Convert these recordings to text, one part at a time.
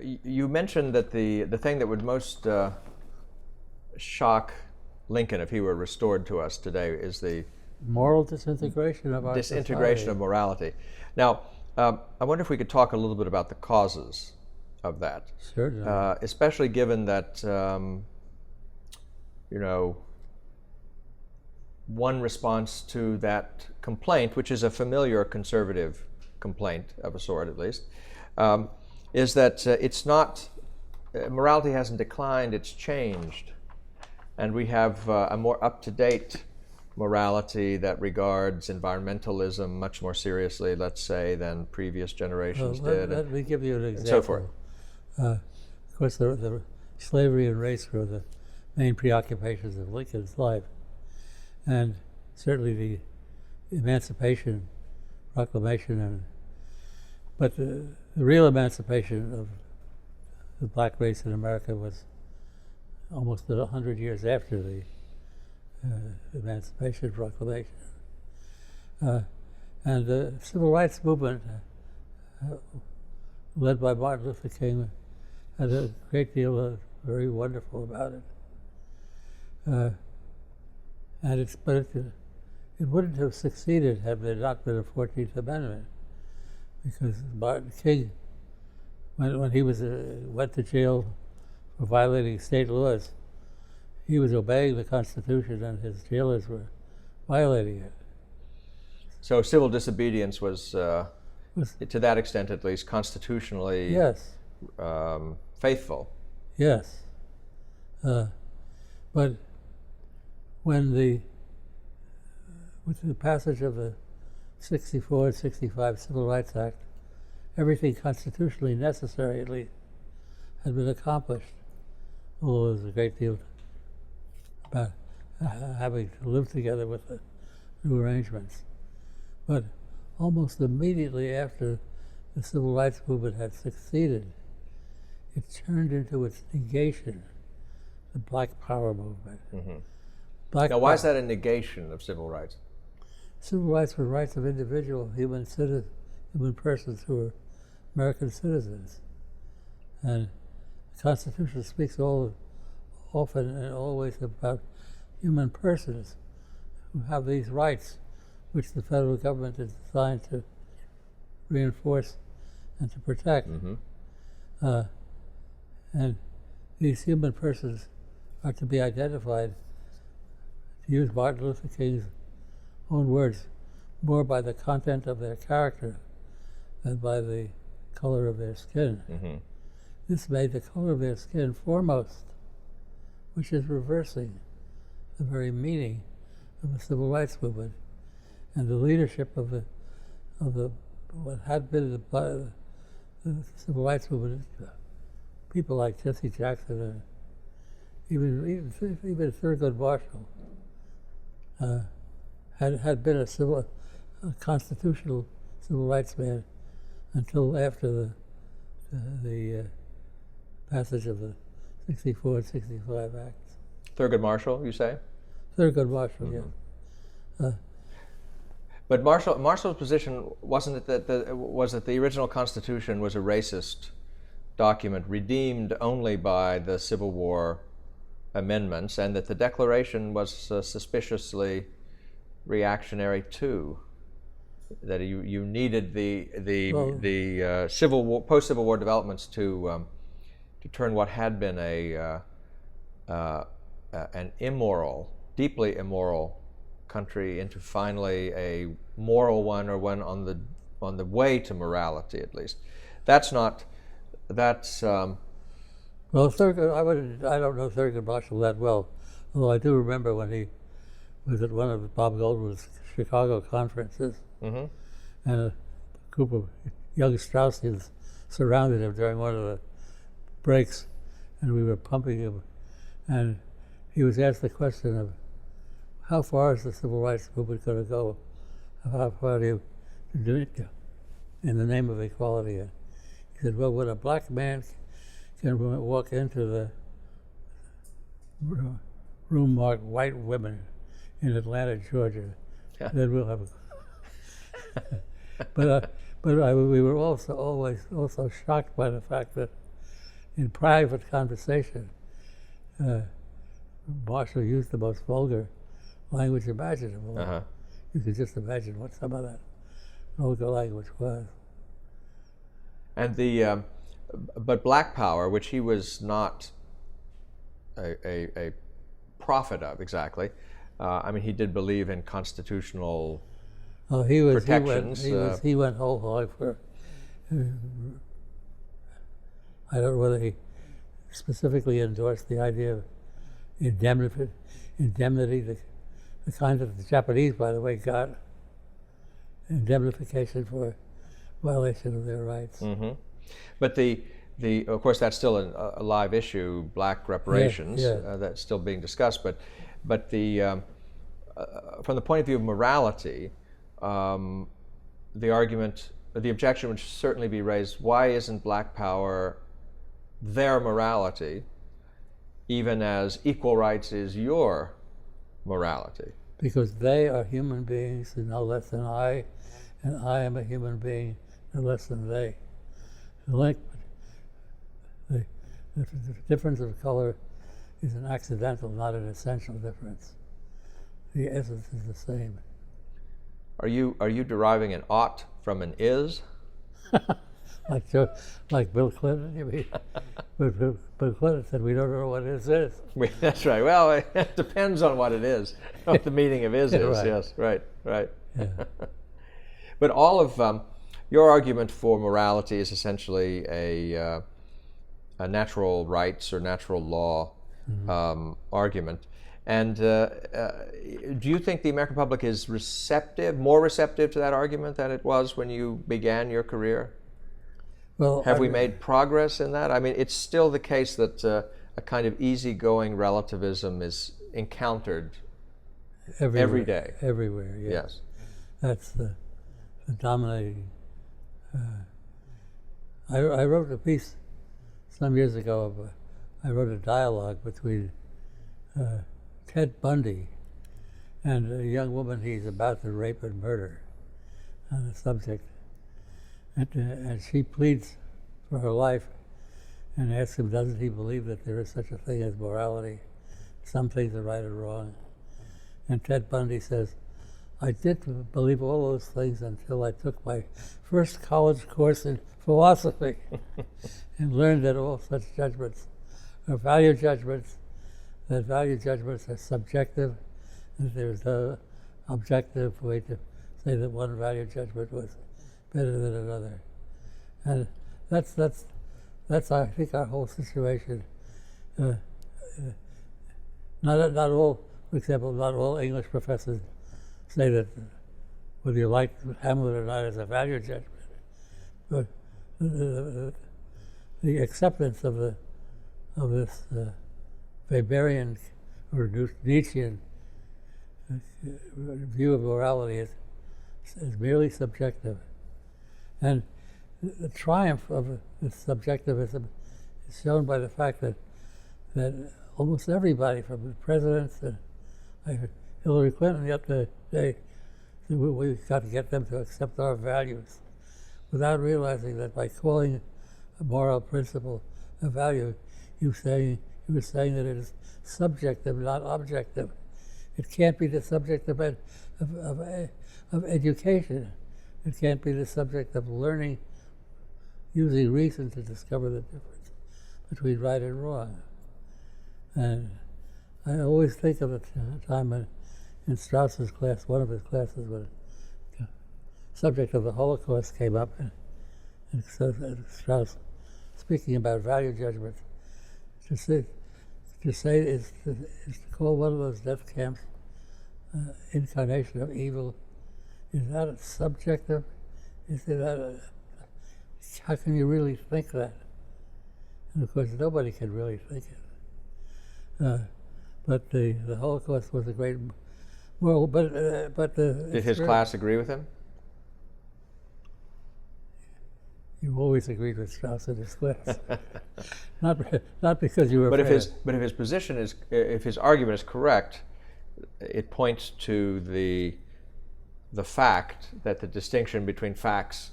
You mentioned that the thing that would most shock Lincoln if he were restored to us today is the moral disintegration of our disintegration society. of morality. Now, I wonder if we could talk a little bit about the causes of that. Certainly. Especially given that, one response to that complaint, which is a familiar conservative complaint of a sort at least, is that it's not, morality hasn't declined, it's changed. And we have a more up-to-date morality that regards environmentalism much more seriously, let's say, than previous generations did. Let me give you an example. And so forth. Of course, the slavery and race were the main preoccupations of Lincoln's life. And certainly the Emancipation Proclamation, but the real emancipation of the black race in America was almost 100 years after the Emancipation Proclamation. And the Civil Rights Movement, led by Martin Luther King, had a great deal of very wonderful about it. But it wouldn't have succeeded had there not been a 14th Amendment, because Martin King, when he went to jail for violating state laws, he was obeying the Constitution and his jailers were violating it. So civil disobedience was to that extent at least, constitutionally yes. Faithful. Yes. But with the passage of the 64 and 65 Civil Rights Act, everything constitutionally necessary, at least, had been accomplished. Although there was a great deal about having to live together with the new arrangements. But almost immediately after the Civil Rights Movement had succeeded, it turned into its negation, the Black Power movement. Mm-hmm. Now, why is that a negation of civil rights? Civil rights were rights of individual human persons who were American citizens. And the Constitution speaks often and always about human persons who have these rights, which the federal government is designed to reinforce and to protect. Mm-hmm. And these human persons are to be identified, to use Martin Luther King's own words, more by the content of their character than by the color of their skin. Mm-hmm. This made the color of their skin foremost, which is reversing the very meaning of the civil rights movement and the leadership of what had been the civil rights movement. People like Jesse Jackson and even Thurgood Marshall had been a constitutional civil rights man until after the passage of the 64 and 65 Acts. Thurgood Marshall, you say? Thurgood Marshall, Mm-hmm. yeah. But Marshall's position wasn't it that the original Constitution was a racist document redeemed only by the Civil War amendments, and that the Declaration was suspiciously reactionary too. That you needed the Civil War, post-Civil War developments to turn what had been an immoral, deeply immoral country into finally a moral one, or one on the way to morality, at least. Well, I don't know Thurgood Marshall that well, although I do remember when he was at one of Bob Goldman's Chicago conferences, mm-hmm. and a group of young Straussians surrounded him during one of the breaks, and we were pumping him, and he was asked the question of, how far is the civil rights movement going to go? How far do you do it in the name of equality? And he said, well, when a black man can walk into the room marked white women in Atlanta, Georgia, then we'll have a... But we were always shocked by the fact that in private conversation, Marshall used the most vulgar language imaginable. Uh-huh. You could just imagine what some of that vulgar language was. And but Black Power, which he was not a prophet of exactly. I mean, he did believe in constitutional protections. He went whole hog for. I don't know whether he specifically endorsed the idea of indemnity, the kind that the Japanese, by the way, got indemnification for violation of their rights. Mm-hmm. But of course, that's still a live issue, black reparations, that's still being discussed. But from the point of view of morality, the objection would certainly be raised: why isn't Black Power their morality, even as equal rights is your morality? Because they are human beings no less than I, and I am a human being no less than they. The difference of color is an accidental, not an essential difference. The essence is the same. Are you deriving an ought from an is? Like Bill Clinton, you mean? Bill Clinton said, "We don't know what is." That's right. Well, it depends on what it is, what the meaning of is. Right. Yes, right. Yeah. But all of your argument for morality is essentially a natural rights or natural law argument. And do you think the American public is more receptive to that argument than it was when you began your career? Well, have we made progress in that? I mean, it's still the case that a kind of easygoing relativism is encountered every day. Everywhere, yes. Yes. That's the dominating. I wrote a piece some years ago. I wrote a dialogue between Ted Bundy and a young woman he's about to rape and murder on the subject. And she pleads for her life and asks him, doesn't he believe that there is such a thing as morality? Some things are right or wrong. And Ted Bundy says, I did believe all those things until I took my first college course in philosophy and learned that all such judgments are value judgments, that value judgments are subjective, and there's no objective way to say that one value judgment was better than another. And that's I think our whole situation. Not all, for example, not all English professors say that whether you like Hamlet or not is a value judgment. But the acceptance of this Weberian or Nietzschean view of morality is merely subjective. And the triumph of this subjectivism is shown by the fact that almost everybody, from the presidents and Hillary Clinton up to today, we've got to get them to accept our values, without realizing that by calling a moral principle a value, you were saying that it is subjective, not objective. It can't be the subject of education. It can't be the subject of learning, using reason to discover the difference between right and wrong. And I always think of a time in Strauss's class, one of his classes, when the subject of the Holocaust came up, and Strauss, speaking about value judgment, to say is to call one of those death camps incarnation of evil. Is that subjective? How can you really think that? And of course, nobody can really think it. But the Holocaust was a great moral. Did his class agree with him? You always agreed with Strauss in his class, not because you were. But if his position is, if his argument is correct, it points to the fact that the distinction between facts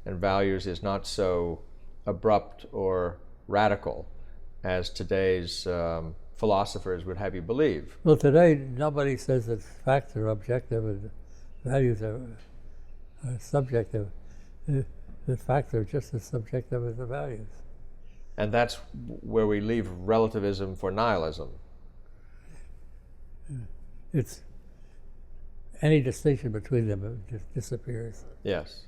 and values is not so abrupt or radical as today's philosophers would have you believe. Well, today nobody says that facts are objective and values are subjective. The facts are just as subjective as the values. And that's where we leave relativism for nihilism. It's any distinction between them just disappears. Yes.